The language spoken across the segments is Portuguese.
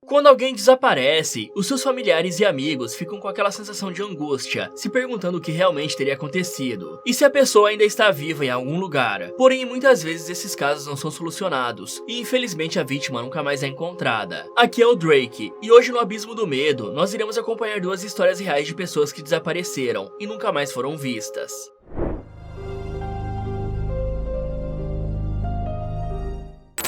Quando alguém desaparece, os seus familiares e amigos ficam com aquela sensação de angústia, se perguntando o que realmente teria acontecido, e se a pessoa ainda está viva em algum lugar. Porém, muitas vezes esses casos não são solucionados, e infelizmente a vítima nunca mais é encontrada. Aqui é o Drake, e hoje no Abismo do Medo, nós iremos acompanhar duas histórias reais de pessoas que desapareceram e nunca mais foram vistas.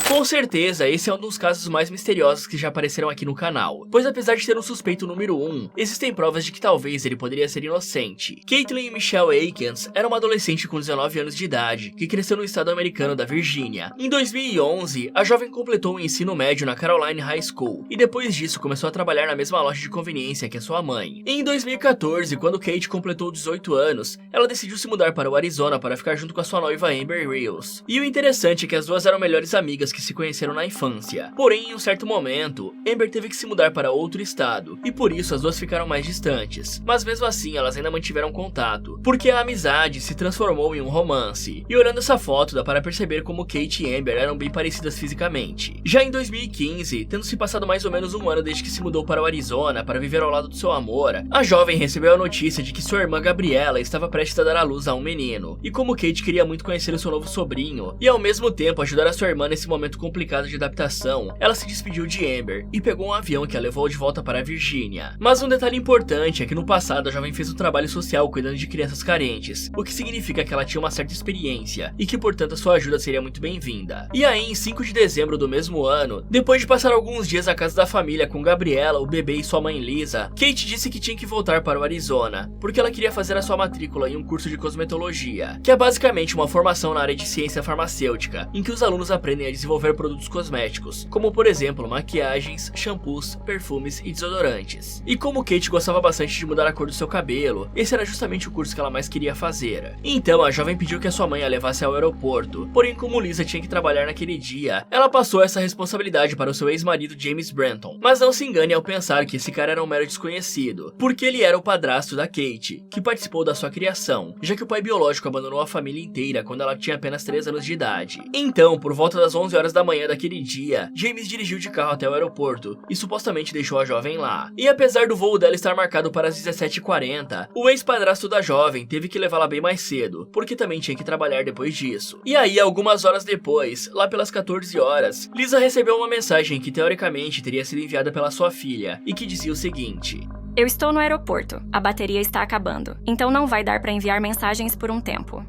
Com certeza, esse é um dos casos mais misteriosos que já apareceram aqui no canal, pois apesar de ter um suspeito número 1, existem provas de que talvez ele poderia ser inocente. Caitlin Michelle Akins era uma adolescente com 19 anos de idade, que cresceu no estado americano da Virgínia. Em 2011, a jovem completou o ensino médio na Caroline High School, e depois disso começou a trabalhar na mesma loja de conveniência que a sua mãe. Em 2014, quando Kate completou 18 anos, ela decidiu se mudar para o Arizona para ficar junto com a sua noiva Amber Rios. E o interessante é que as duas eram melhores amigas que se conheceram na infância. Porém, em um certo momento, Amber teve que se mudar para outro estado, e por isso as duas ficaram mais distantes. Mas mesmo assim, elas ainda mantiveram contato, porque a amizade se transformou em um romance. E olhando essa foto, dá para perceber como Kate e Amber eram bem parecidas fisicamente. Já em 2015, tendo se passado mais ou menos um ano desde que se mudou para o Arizona para viver ao lado do seu amor, a jovem recebeu a notícia de que sua irmã Gabriela estava prestes a dar à luz a um menino. E como Kate queria muito conhecer o seu novo sobrinho, e ao mesmo tempo ajudar a sua irmã nesse momento complicado de adaptação, ela se despediu de Amber e pegou um avião que a levou de volta para a Virgínia. Mas um detalhe importante é que no passado a jovem fez um trabalho social cuidando de crianças carentes, o que significa que ela tinha uma certa experiência e que portanto a sua ajuda seria muito bem-vinda. E aí, em 5 de dezembro do mesmo ano, depois de passar alguns dias à casa da família com Gabriela, o bebê e sua mãe Lisa, Kate disse que tinha que voltar para o Arizona, porque ela queria fazer a sua matrícula em um curso de cosmetologia, que é basicamente uma formação na área de ciência farmacêutica, em que os alunos aprendem a desenvolver produtos cosméticos, como por exemplo maquiagens, shampoos, perfumes e desodorantes. E como Kate gostava bastante de mudar a cor do seu cabelo, esse era justamente o curso que ela mais queria fazer. Então a jovem pediu que a sua mãe a levasse ao aeroporto, porém como Lisa tinha que trabalhar naquele dia, ela passou essa responsabilidade para o seu ex-marido James Branton. Mas não se engane ao pensar que esse cara era um mero desconhecido, porque ele era o padrasto da Kate, que participou da sua criação, já que o pai biológico abandonou a família inteira quando ela tinha apenas 3 anos de idade. Então, por volta das 11 horas da manhã daquele dia, James dirigiu de carro até o aeroporto e supostamente deixou a jovem lá. E apesar do voo dela estar marcado para as 17h40, o ex-padrasto da jovem teve que levá-la bem mais cedo, porque também tinha que trabalhar depois disso. E aí, algumas horas depois, lá pelas 14 horas, Lisa recebeu uma mensagem que teoricamente teria sido enviada pela sua filha e que dizia o seguinte: Eu estou no aeroporto, a bateria está acabando, então não vai dar para enviar mensagens por um tempo.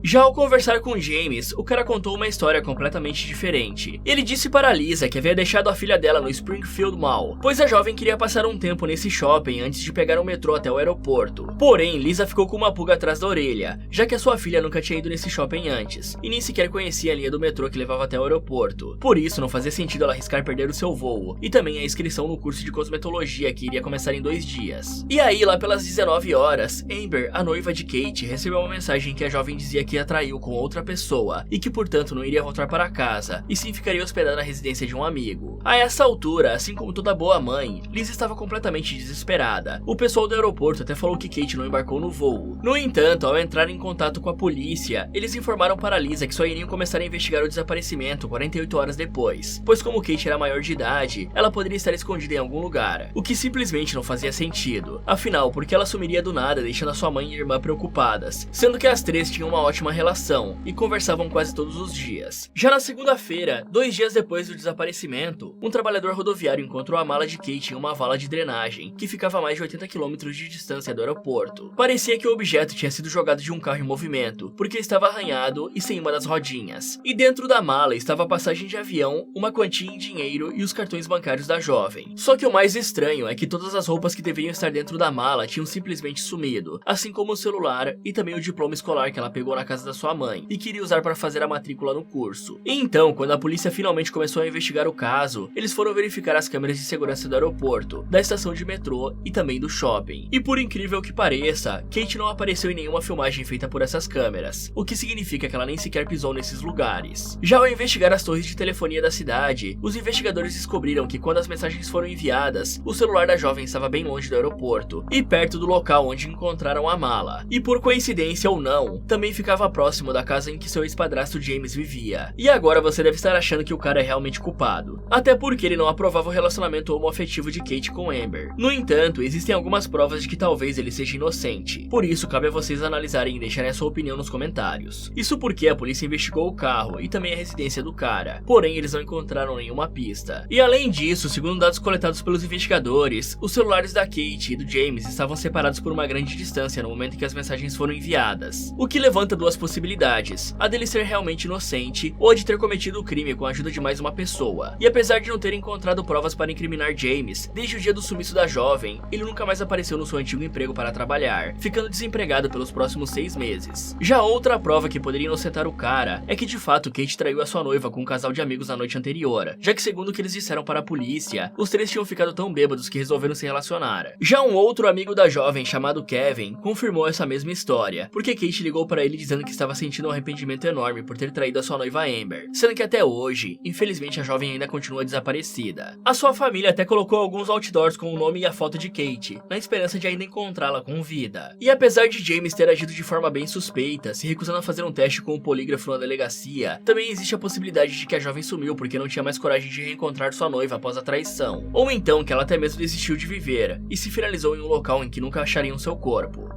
Já ao conversar com James, o cara contou uma história completamente diferente. Ele disse para Lisa que havia deixado a filha dela no Springfield Mall, pois a jovem queria passar um tempo nesse shopping antes de pegar o metrô até o aeroporto. Porém, Lisa ficou com uma pulga atrás da orelha, já que a sua filha nunca tinha ido nesse shopping antes, e nem sequer conhecia a linha do metrô que levava até o aeroporto. Por isso, não fazia sentido ela arriscar perder o seu voo, e também a inscrição no curso de cosmetologia que iria começar em 2 dias. E aí, lá pelas 19 horas, Amber, a noiva de Kate, recebeu uma mensagem que a jovem dizia que atraiu com outra pessoa e que portanto não iria voltar para casa e sim ficaria hospedada na residência de um amigo. A essa altura, assim como toda boa mãe, Lisa estava completamente desesperada. O pessoal do aeroporto até falou que Kate não embarcou no voo. No entanto, ao entrar em contato com a polícia, eles informaram para Lisa que só iriam começar a investigar o desaparecimento 48 horas depois, pois como Kate era maior de idade, ela poderia estar escondida em algum lugar, o que simplesmente não fazia sentido. Afinal, porque ela sumiria do nada, deixando a sua mãe e irmã preocupadas, sendo que as três tinham uma ótima relação e conversavam quase todos os dias. Já na segunda-feira, 2 dias depois do desaparecimento, um trabalhador rodoviário encontrou a mala de Kate em uma vala de drenagem, que ficava a mais de 80 km de distância do aeroporto. Parecia que o objeto tinha sido jogado de um carro em movimento, porque estava arranhado e sem uma das rodinhas. E dentro da mala estava a passagem de avião, uma quantia em dinheiro e os cartões bancários da jovem. Só que o mais estranho é que todas as roupas que deveriam estar dentro da mala tinham simplesmente sumido, assim como o celular e também o diploma escolar que ela pegou na casa da sua mãe e queria usar para fazer a matrícula no curso. E então, quando a polícia finalmente começou a investigar o caso, eles foram verificar as câmeras de segurança do aeroporto, da estação de metrô e também do shopping. E por incrível que pareça, Kate não apareceu em nenhuma filmagem feita por essas câmeras, o que significa que ela nem sequer pisou nesses lugares. Já ao investigar as torres de telefonia da cidade, os investigadores descobriram que quando as mensagens foram enviadas, o celular da jovem estava bem longe do aeroporto e perto do local onde encontraram a mala. E por coincidência ou não, também ficava morava próximo da casa em que seu ex-padrasto James vivia. E agora você deve estar achando que o cara é realmente culpado, até porque ele não aprovava o relacionamento homoafetivo de Kate com Amber. No entanto, existem algumas provas de que talvez ele seja inocente, por isso cabe a vocês analisarem e deixarem a sua opinião nos comentários. Isso porque a polícia investigou o carro e também a residência do cara, porém eles não encontraram nenhuma pista. E além disso, segundo dados coletados pelos investigadores, os celulares da Kate e do James estavam separados por uma grande distância no momento em que as mensagens foram enviadas, o que levanta duas possibilidades: a dele ser realmente inocente ou a de ter cometido o crime com a ajuda de mais uma pessoa. E apesar de não ter encontrado provas para incriminar James, desde o dia do sumiço da jovem, ele nunca mais apareceu no seu antigo emprego para trabalhar, ficando desempregado pelos próximos 6 meses. Já outra prova que poderia inocentar o cara é que de fato Kate traiu a sua noiva com um casal de amigos na noite anterior, já que segundo o que eles disseram para a polícia, os três tinham ficado tão bêbados que resolveram se relacionar. Já um outro amigo da jovem chamado Kevin confirmou essa mesma história, porque Kate ligou para ele dizendo que estava sentindo um arrependimento enorme por ter traído a sua noiva Amber, sendo que até hoje, infelizmente a jovem ainda continua desaparecida. A sua família até colocou alguns outdoors com o nome e a foto de Kate, na esperança de ainda encontrá-la com vida. E apesar de James ter agido de forma bem suspeita, se recusando a fazer um teste com o polígrafo na delegacia, também existe a possibilidade de que a jovem sumiu porque não tinha mais coragem de reencontrar sua noiva após a traição, ou então que ela até mesmo desistiu de viver e se finalizou em um local em que nunca achariam seu corpo.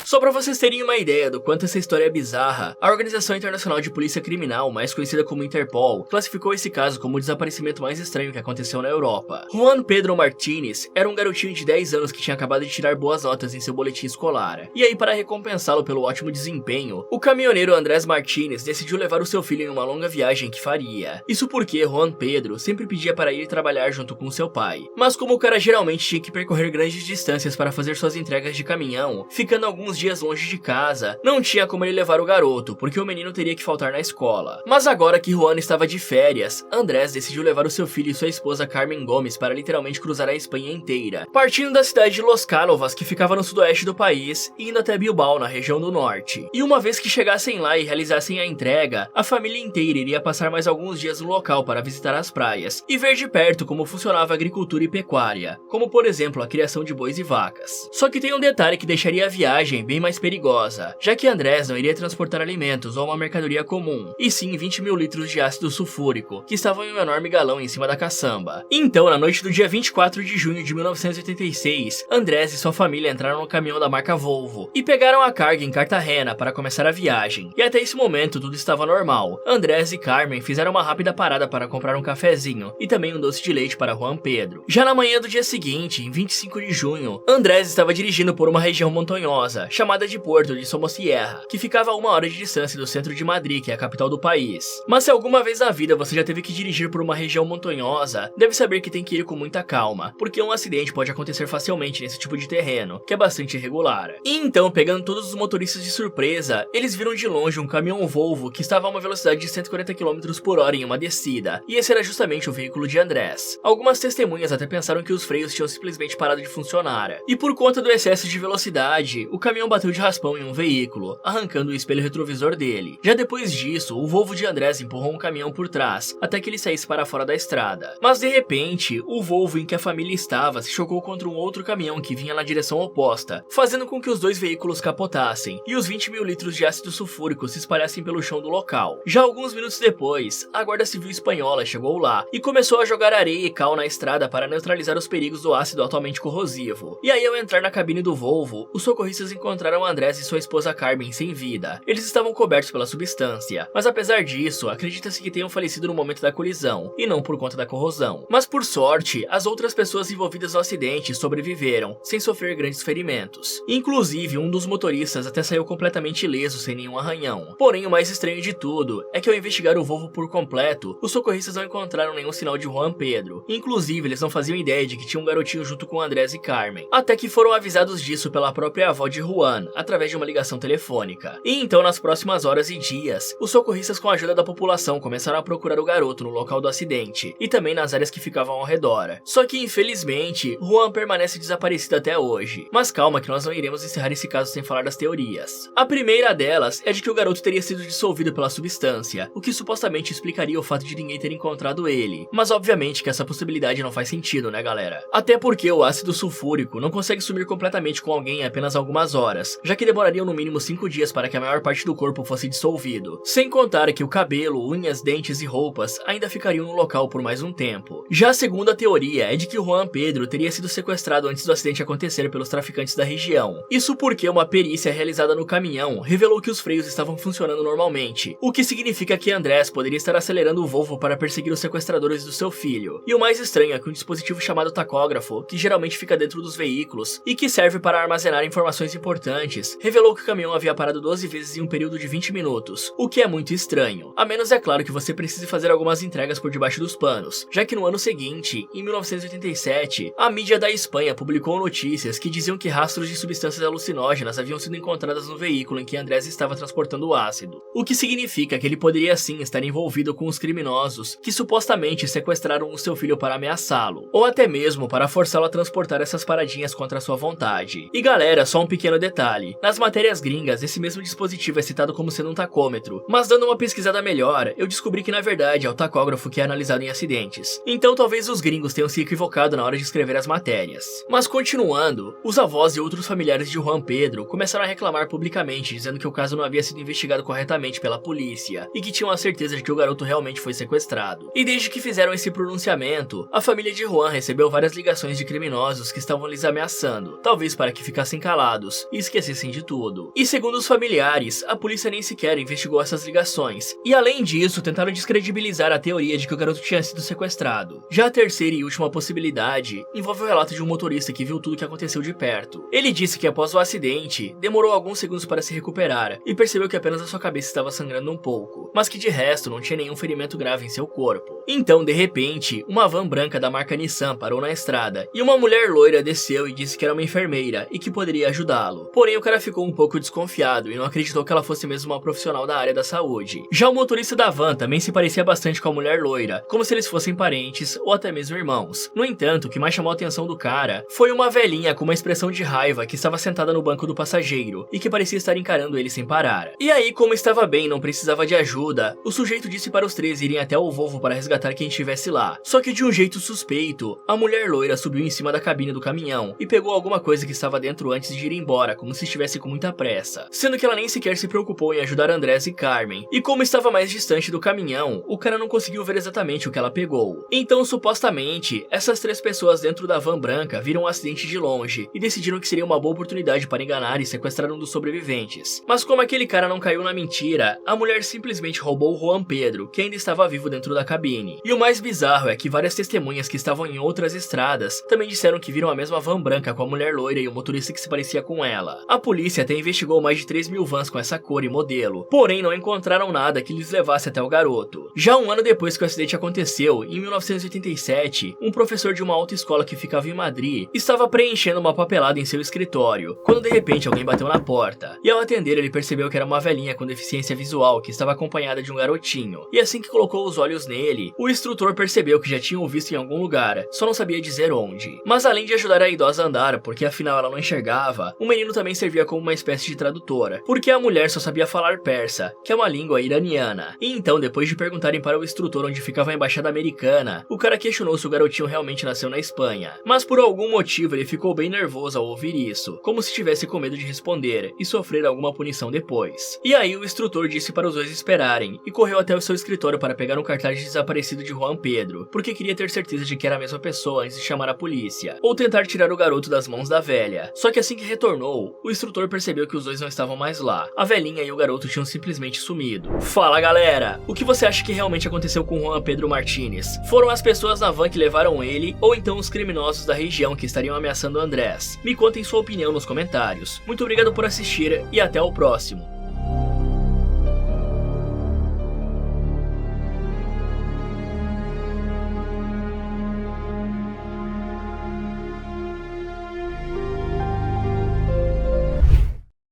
Só pra vocês terem uma ideia do quanto essa história é bizarra, a Organização Internacional de Polícia Criminal, mais conhecida como Interpol, classificou esse caso como o desaparecimento mais estranho que aconteceu na Europa. Juan Pedro Martínez era um garotinho de 10 anos que tinha acabado de tirar boas notas em seu boletim escolar. E aí, para recompensá-lo pelo ótimo desempenho, o caminhoneiro Andrés Martínez decidiu levar o seu filho em uma longa viagem que faria. Isso porque Juan Pedro sempre pedia para ir trabalhar junto com seu pai. Mas como o cara geralmente tinha que percorrer grandes distâncias para fazer suas entregas de caminhão, ficando alguns dias longe de casa, não tinha como ele levar o garoto, porque o menino teria que faltar na escola. Mas agora que Juan estava de férias, Andrés decidiu levar o seu filho e sua esposa Carmen Gomes para literalmente cruzar a Espanha inteira, partindo da cidade de Los Cánovas, que ficava no sudoeste do país, e indo até Bilbao, na região do norte. E uma vez que chegassem lá e realizassem a entrega, a família inteira iria passar mais alguns dias no local para visitar as praias e ver de perto como funcionava a agricultura e pecuária, como por exemplo a criação de bois e vacas. Só que tem um detalhe que deixaria a viagem bem mais perigosa, já que Andrés não iria transportar alimentos ou uma mercadoria comum, e sim 20 mil litros de ácido sulfúrico, que estavam em um enorme galão em cima da caçamba. Então, na noite do dia 24 de junho de 1986, Andrés e sua família entraram no caminhão da marca Volvo e pegaram a carga em Cartagena para começar a viagem. E até esse momento tudo estava normal. Andrés e Carmen fizeram uma rápida parada para comprar um cafezinho e também um doce de leite para Juan Pedro. Já na manhã do dia seguinte, em 25 de junho, Andrés estava dirigindo por uma região montanhosa, chamada de Porto de Somosierra, que ficava a 1 hora de distância do centro de Madrid, que é a capital do país. Mas se alguma vez na vida você já teve que dirigir por uma região montanhosa, deve saber que tem que ir com muita calma, porque um acidente pode acontecer facilmente nesse tipo de terreno, que é bastante irregular. E então, pegando todos os motoristas de surpresa, eles viram de longe um caminhão Volvo que estava a uma velocidade de 140 km por hora em uma descida, e esse era justamente o veículo de Andrés. Algumas testemunhas até pensaram que os freios tinham simplesmente parado de funcionar, e por conta do excesso de velocidade, o caminhão bateu de raspão em um veículo, arrancando o espelho retrovisor dele. Já depois disso, o Volvo de Andrés empurrou um caminhão por trás, até que ele saísse para fora da estrada. Mas de repente, o Volvo em que a família estava se chocou contra um outro caminhão que vinha na direção oposta, fazendo com que os dois veículos capotassem, e os 20 mil litros de ácido sulfúrico se espalhassem pelo chão do local. Já alguns minutos depois, a Guarda Civil Espanhola chegou lá, e começou a jogar areia e cal na estrada para neutralizar os perigos do ácido altamente corrosivo. E aí, ao entrar na cabine do Volvo, os socorristas encontraram Andrés e sua esposa Carmen sem vida. Eles estavam cobertos pela substância, mas apesar disso, acredita-se que tenham falecido no momento da colisão, e não por conta da corrosão. Mas por sorte, as outras pessoas envolvidas no acidente sobreviveram, sem sofrer grandes ferimentos. Inclusive, um dos motoristas até saiu completamente ileso, sem nenhum arranhão. Porém, o mais estranho de tudo é que ao investigar o Volvo por completo, os socorristas não encontraram nenhum sinal de Juan Pedro. Inclusive, eles não faziam ideia de que tinha um garotinho junto com Andrés e Carmen, até que foram avisados disso pela própria avó de Juan, Juan, através de uma ligação telefônica. E então, nas próximas horas e dias, os socorristas, com a ajuda da população, começaram a procurar o garoto no local do acidente, e também nas áreas que ficavam ao redor. Só que, infelizmente, Juan permanece desaparecido até hoje. Mas calma que nós não iremos encerrar esse caso sem falar das teorias. A primeira delas é de que o garoto teria sido dissolvido pela substância, o que supostamente explicaria o fato de ninguém ter encontrado ele. Mas obviamente que essa possibilidade não faz sentido, né, galera? Até porque o ácido sulfúrico não consegue sumir completamente com alguém em apenas algumas horas, já que demorariam no mínimo 5 dias para que a maior parte do corpo fosse dissolvido. Sem contar que o cabelo, unhas, dentes e roupas ainda ficariam no local por mais um tempo. Já a segunda teoria é de que Juan Pedro teria sido sequestrado antes do acidente acontecer pelos traficantes da região. Isso porque uma perícia realizada no caminhão revelou que os freios estavam funcionando normalmente, o que significa que Andrés poderia estar acelerando o Volvo para perseguir os sequestradores do seu filho. E o mais estranho é que um dispositivo chamado tacógrafo, que geralmente fica dentro dos veículos e que serve para armazenar informações importantes, revelou que o caminhão havia parado 12 vezes em um período de 20 minutos, o que é muito estranho. A menos, é claro, que você precise fazer algumas entregas por debaixo dos panos, já que no ano seguinte, em 1987, a mídia da Espanha publicou notícias que diziam que rastros de substâncias alucinógenas haviam sido encontradas no veículo em que Andrés estava transportando o ácido, o que significa que ele poderia sim estar envolvido com os criminosos que supostamente sequestraram o seu filho para ameaçá-lo, ou até mesmo para forçá-lo a transportar essas paradinhas contra a sua vontade. E galera, só um pequeno detalhe, nas matérias gringas esse mesmo dispositivo é citado como sendo um tacômetro, mas dando uma pesquisada melhor, eu descobri que na verdade é o tacógrafo que é analisado em acidentes. Então talvez os gringos tenham se equivocado na hora de escrever as matérias. Mas continuando, os avós e outros familiares de Juan Pedro começaram a reclamar publicamente, dizendo que o caso não havia sido investigado corretamente pela polícia e que tinham a certeza de que o garoto realmente foi sequestrado. E desde que fizeram esse pronunciamento, a família de Juan recebeu várias ligações de criminosos que estavam lhes ameaçando, talvez para que ficassem calados e esquecessem de tudo. E segundo os familiares, a polícia nem sequer investigou essas ligações, e além disso tentaram descredibilizar a teoria de que o garoto tinha sido sequestrado. Já a terceira e última possibilidade envolve o relato de um motorista que viu tudo o que aconteceu de perto. Ele disse que após o acidente, demorou alguns segundos para se recuperar e percebeu que apenas a sua cabeça estava sangrando um pouco, mas que de resto não tinha nenhum ferimento grave em seu corpo. Então, de repente, uma van branca da marca Nissan parou na estrada e uma mulher loira desceu e disse que era uma enfermeira e que poderia ajudá-lo. Porém, o cara ficou um pouco desconfiado e não acreditou que ela fosse mesmo uma profissional da área da saúde. Já o motorista da van também se parecia bastante com a mulher loira, como se eles fossem parentes ou até mesmo irmãos. No entanto, o que mais chamou a atenção do cara foi uma velhinha com uma expressão de raiva que estava sentada no banco do passageiro e que parecia estar encarando ele sem parar. E aí, como estava bem e não precisava de ajuda, o sujeito disse para os três irem até o Volvo para resgatar quem estivesse lá. Só que de um jeito suspeito, a mulher loira subiu em cima da cabine do caminhão e pegou alguma coisa que estava dentro antes de ir embora, como se estivesse com muita pressa, sendo que ela nem sequer se preocupou em ajudar Andrés e Carmen. E como estava mais distante do caminhão, o cara não conseguiu ver exatamente o que ela pegou. Então, supostamente, essas três pessoas dentro da van branca viram o acidente de longe e decidiram que seria uma boa oportunidade para enganar e sequestrar um dos sobreviventes. Mas como aquele cara não caiu na mentira, a mulher simplesmente roubou o Juan Pedro, que ainda estava vivo dentro da cabine. E o mais bizarro é que várias testemunhas que estavam em outras estradas também disseram que viram a mesma van branca com a mulher loira e o motorista que se parecia com ela. A polícia até investigou mais de 3.000 vans com essa cor e modelo, porém não encontraram nada que lhes levasse até o garoto. Já um ano depois que o acidente aconteceu, em 1987, um professor de uma autoescola que ficava em Madrid estava preenchendo uma papelada em seu escritório, quando de repente alguém bateu na porta, e ao atender ele percebeu que era uma velhinha com deficiência visual que estava acompanhada de um garotinho, e assim que colocou os olhos nele, o instrutor percebeu que já tinha o visto em algum lugar, só não sabia dizer onde. Mas além de ajudar a idosa a andar, porque afinal ela não enxergava, o menino também servia como uma espécie de tradutora, porque a mulher só sabia falar persa, que é uma língua iraniana. E então, depois de perguntarem para o instrutor onde ficava a embaixada americana, o cara questionou se o garotinho realmente nasceu na Espanha. Mas por algum motivo ele ficou bem nervoso ao ouvir isso, como se tivesse com medo de responder e sofrer alguma punição depois. E aí o instrutor disse para os dois esperarem, e correu até o seu escritório para pegar um cartaz de desaparecido de Juan Pedro, porque queria ter certeza de que era a mesma pessoa antes de chamar a polícia, ou tentar tirar o garoto das mãos da velha. Só que assim que retornou, o instrutor percebeu que os dois não estavam mais lá. A velhinha e o garoto tinham simplesmente sumido. Fala galera, o que você acha que realmente aconteceu com Juan Pedro Martínez? Foram as pessoas na van que levaram ele, ou então os criminosos da região que estariam ameaçando Andrés? Me contem sua opinião nos comentários. Muito obrigado por assistir e até o próximo.